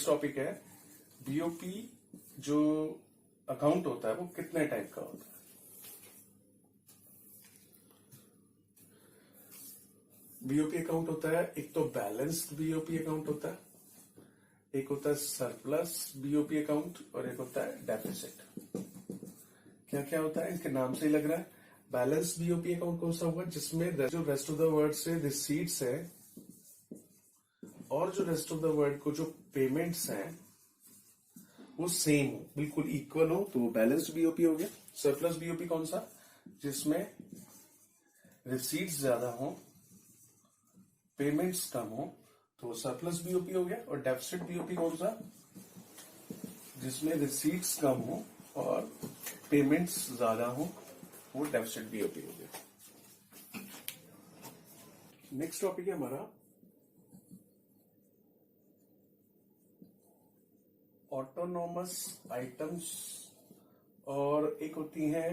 Next topic है BOP. जो account होता है वो कितने टाइप का होता है? बीओपी अकाउंट होता है, एक तो बैलेंस्ड बीओपी अकाउंट होता है, एक होता है सरप्लस बीओपी अकाउंट और एक होता है डेफिसिट। क्या क्या होता है, इसके नाम से ही लग रहा है। बैलेंस बीओपी अकाउंट कौन सा हुआ जिसमें जो रेस्ट ऑफ द वर्ड से रिसीट्स है और जो रेस्ट ऑफ द वर्ड को जो पेमेंट्स हैं वो सेम हो, बिल्कुल इक्वल हो, तो वो बैलेंस्ड बीओपी हो गया। सरप्लस बीओपी कौन सा, जिसमें रिसीट्स ज्यादा हो पेमेंट्स कम हो, तो वो सरप्लस बीओपी हो गया। और डेफिसिट बीओपी कौन सा, जिसमें रिसीट्स कम हो और पेमेंट्स ज्यादा हो, वो डेफिसिट बीओपी हो गया। नेक्स्ट टॉपिक है हमारा ऑटोनोमस आइटम्स और एक होती है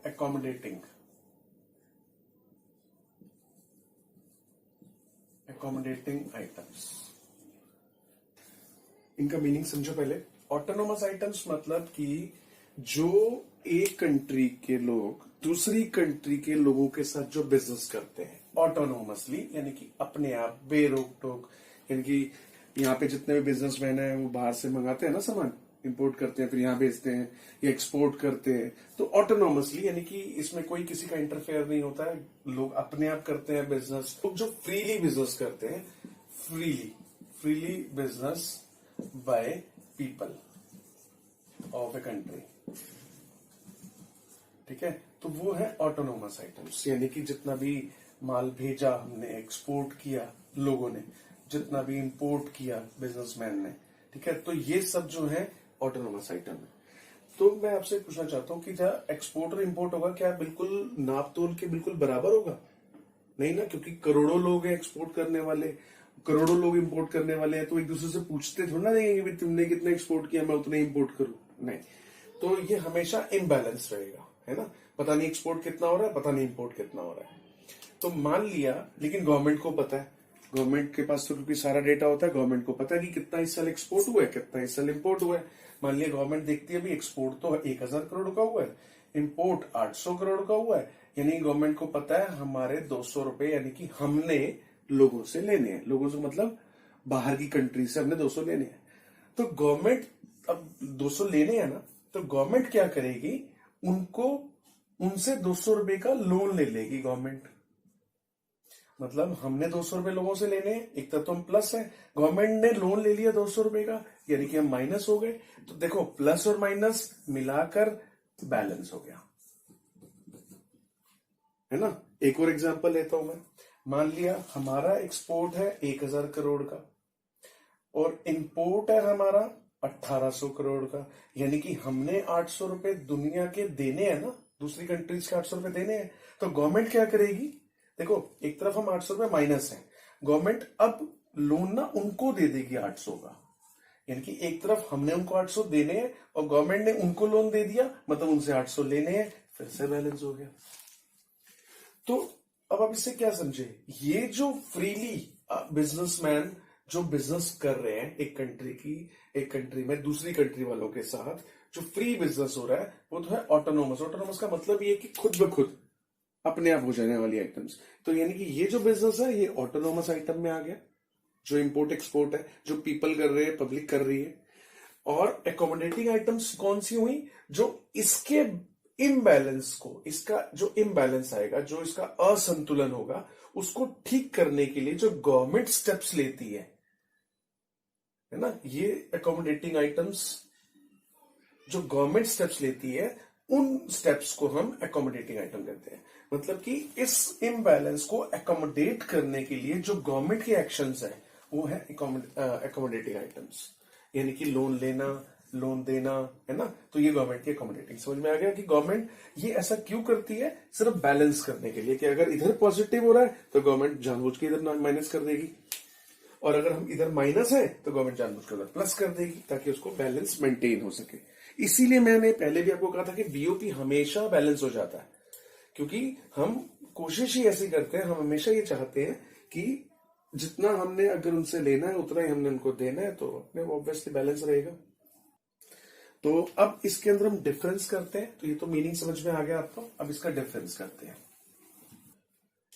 अकोमोडेटिंग आइटम्स। इनका मीनिंग समझो पहले। ऑटोनोमस आइटम्स मतलब कि जो एक कंट्री के लोग दूसरी कंट्री के लोगों के साथ जो बिजनेस करते हैं ऑटोनोमसली, यानी कि अपने आप बेरोक टोक, यानी कि यहाँ पे जितने भी बिजनेसमैन हैं वो बाहर से मंगाते हैं ना सामान, इंपोर्ट करते हैं फिर यहाँ बेचते हैं या एक्सपोर्ट करते हैं, तो ऑटोनोमसली यानी कि इसमें कोई किसी का इंटरफेयर नहीं होता है, लोग अपने आप करते हैं बिजनेस। लोग जो फ्रीली बिजनेस करते हैं, freely business by people of a country, ठीक है, तो वो है ऑटोनोमस आइटम्स। यानी कि जितना भी माल भेजा हमने, एक्सपोर्ट किया लोगों ने, जितना भी इंपोर्ट किया बिजनेसमैन ने, ठीक है, तो ये सब जो है ऑटोनोमस आइटम है। तो मैं आपसे पूछना चाहता हूं कि क्या एक्सपोर्ट और इंपोर्ट होगा, क्या बिल्कुल नाप तोल के बिल्कुल बराबर होगा? नहीं ना, क्योंकि करोड़ों लोग हैं एक्सपोर्ट करने वाले, करोड़ों लोग इंपोर्ट करने वाले हैं, तो एक दूसरे से पूछते थोड़ा ना देंगे तुमने कितना एक्सपोर्ट किया मैं उतना इंपोर्ट करूं, नहीं। तो ये हमेशा इम्बैलेंस रहेगा, है ना, पता नहीं एक्सपोर्ट कितना हो रहा है, पता नहीं इंपोर्ट कितना हो रहा है। तो मान लिया, लेकिन गवर्नमेंट को पता है, गवर्नमेंट के पास तो क्योंकि सारा डेटा होता है, गवर्नमेंट को पता है कि कितना इस साल एक्सपोर्ट हुआ है, कितना इस साल इंपोर्ट हुआ है। मान लिया गवर्नमेंट देखती है भी एक्सपोर्ट तो 1000 करोड़ का हुआ है, इंपोर्ट 800 करोड़ का हुआ है, यानी गवर्नमेंट को पता है हमारे 200 रुपए यानी कि हमने लोगों से लेने हैं, लोगों से मतलब बाहर की कंट्री से हमने 200 लेने हैं। तो गवर्नमेंट अब 200 लेने हैं ना, तो गवर्नमेंट क्या करेगी, उनसे 200 रुपए का लोन ले लेगी गवर्नमेंट। मतलब हमने 200 रुपए लोगों से लेने हैं, एक तरफ तो हम प्लस है, गवर्नमेंट ने लोन ले लिया 200 रुपए का, यानी कि हम माइनस हो गए। तो देखो प्लस और माइनस मिलाकर बैलेंस हो गया, है ना। एक और एग्जांपल लेता हूं मैं। मान लिया हमारा एक्सपोर्ट है 1000 करोड़ का और इंपोर्ट है हमारा 1800 करोड़ का, यानी कि हमने 800 रुपए दुनिया के देने हैं ना, दूसरी कंट्रीज के 800 रुपए देने हैं। तो गवर्नमेंट क्या करेगी, देखो एक तरफ हम 800 रुपए माइनस है, गवर्नमेंट अब लोन ना उनको दे देगी 800 का, यानी कि एक तरफ हमने उनको 800 देने हैं और गवर्नमेंट ने उनको लोन दे दिया, मतलब उनसे 800 लेने हैं, फिर से बैलेंस हो गया। तो अब आप इससे क्या समझे, ये जो फ्रीली बिजनेसमैन जो बिजनेस कर रहे हैं एक कंट्री में दूसरी कंट्री वालों के साथ जो फ्री बिजनेस हो रहा है, वो तो है ऑटोनोमस। ऑटोनोमस का मतलब ये कि खुद ब खुद अपने आप हो जाने वाली आइटम्स। तो यानी कि ये जो बिजनेस है ये ऑटोनोमस आइटम में आ गया, जो इंपोर्ट एक्सपोर्ट है, जो पीपल कर रहे हैं, पब्लिक कर रही है। और एकोमोडेटिंग आइटम्स कौन सी हुई, जो इसके इम्बैलेंस को, इसका जो इम्बैलेंस आएगा, जो इसका असंतुलन होगा, उसको ठीक करने के लिए जो गवर्नमेंट स्टेप्स लेती है ना, ये एकोमोडेटिंग आइटम्स जो गवर्नमेंट स्टेप्स लेती है, उन स्टेप्स को हम एकोमोडेटिंग आइटम कहते हैं। मतलब कि इस इम्बैलेंस को एकोमोडेट करने के लिए जो गवर्नमेंट के एक्शंस है वो है एकोमोडेटिंग आइटम्स, यानी कि लोन लेना, लोन देना, है ना। तो ये गवर्नमेंट की एकोमोडेटिंग। समझ में आ गया कि गवर्नमेंट ये ऐसा क्यों करती है, सिर्फ बैलेंस करने के लिए, कि अगर इधर पॉजिटिव हो रहा है तो गवर्नमेंट जानबूझ के इधर माइनस कर देगी, और अगर हम इधर माइनस है तो गवर्नमेंट जानबूझ के उधर प्लस कर देगी, ताकि उसको बैलेंस मेंटेन हो सके। इसीलिए मैंने पहले भी आपको कहा था कि बीओपी हमेशा बैलेंस हो जाता है, क्योंकि हम कोशिश ही ऐसी करते हैं, हम हमेशा ये चाहते हैं कि जितना हमने अगर उनसे लेना है उतना ही हमने उनको देना है, तो अपने ऑब्वियसली बैलेंस रहेगा। तो अब इसके अंदर हम डिफरेंस करते हैं। तो ये तो मीनिंग समझ में आ गया आपको, अब इसका डिफरेंस करते हैं।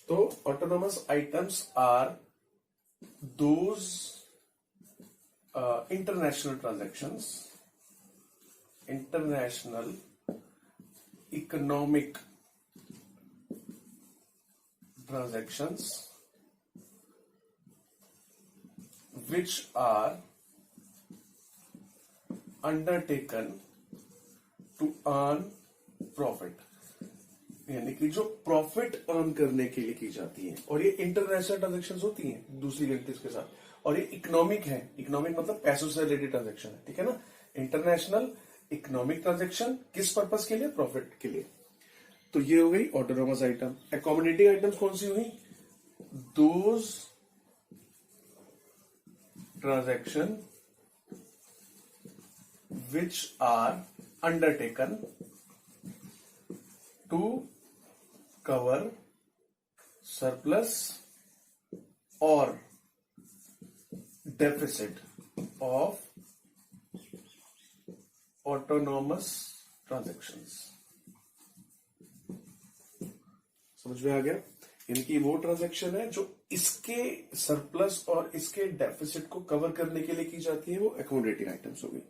तो autonomous items are those international transactions, international economic transactions which are undertaken to earn profit, यानी कि जो प्रॉफिट अर्न करने के लिए की जाती है। और ये इंटरनेशनल ट्रांजेक्शन होती हैं दूसरी कंट्रीज के साथ, और ये इकोनॉमिक है। इकोनॉमिक मतलब पैसों से रिलेटेड ट्रांजेक्शन है, ठीक है ना। इंटरनेशनल इकोनॉमिक ट्रांजेक्शन किस पर्पस के लिए? प्रॉफिट के लिए। तो ये हो गई ऑटोनोमस आइटम। अकोमोडेटिंग आइटम्स कौन सी हुई? Those transaction which are undertaken to cover surplus और डेफिसिट ऑफ ऑटोनोमस ट्रांजैक्शंस। समझ में आ गया? इनकी वो ट्रांजैक्शन है जो इसके सरप्लस और इसके डेफिसिट को कवर करने के लिए की जाती है, वो अकोमोडेटिंग आइटम्स हो गई।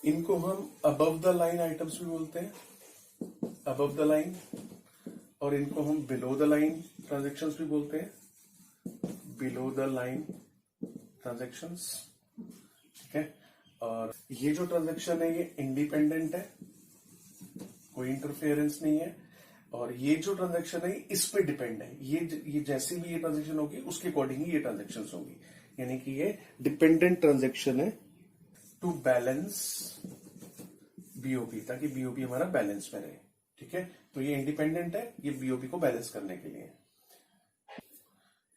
इनको हम अबव द लाइन आइटम्स भी बोलते हैं, अबव द लाइन। और इनको हम बिलो द लाइन ट्रांजैक्शंस भी बोलते हैं, बिलो द लाइन ट्रांजैक्शंस, ठीक है। और ये जो ट्रांजैक्शन है ये इंडिपेंडेंट है, कोई इंटरफेरेंस नहीं है। और ये जो ट्रांजैक्शन है इस पे डिपेंड है, ये जैसी भी ये ट्रांजैक्शन होगी उसके अकॉर्डिंग ही ये ट्रांजैक्शंस होंगी, यानी कि ये डिपेंडेंट ट्रांजैक्शन है टू बैलेंस बीओपी, ताकि बीओपी हमारा बैलेंस में रहे, ठीक है। तो ये इंडिपेंडेंट है, ये बीओपी को बैलेंस करने के लिए।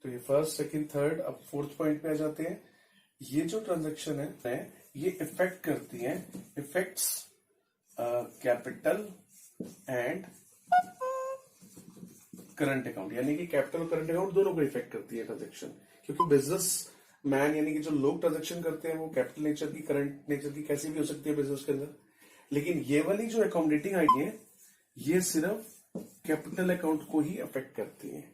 तो ये फर्स्ट, सेकंड, थर्ड। अब फोर्थ पॉइंट पे आ जाते हैं। ये जो ट्रांजैक्शन है ये इफेक्ट करती है, effects capital and current account, यानी कि कैपिटल और करंट अकाउंट दोनों को इफेक्ट करती है ट्रांजैक्शन। क्योंकि बिजनेस मैन यानी कि जो लोग ट्रांजैक्शन करते हैं वो कैपिटल नेचर की, करंट नेचर की, कैसी भी हो सकती है बिजनेस के अंदर। लेकिन ये वाली जो अकोमोडेटिंग आइटम है ये सिर्फ कैपिटल अकाउंट को ही अफेक्ट करती है।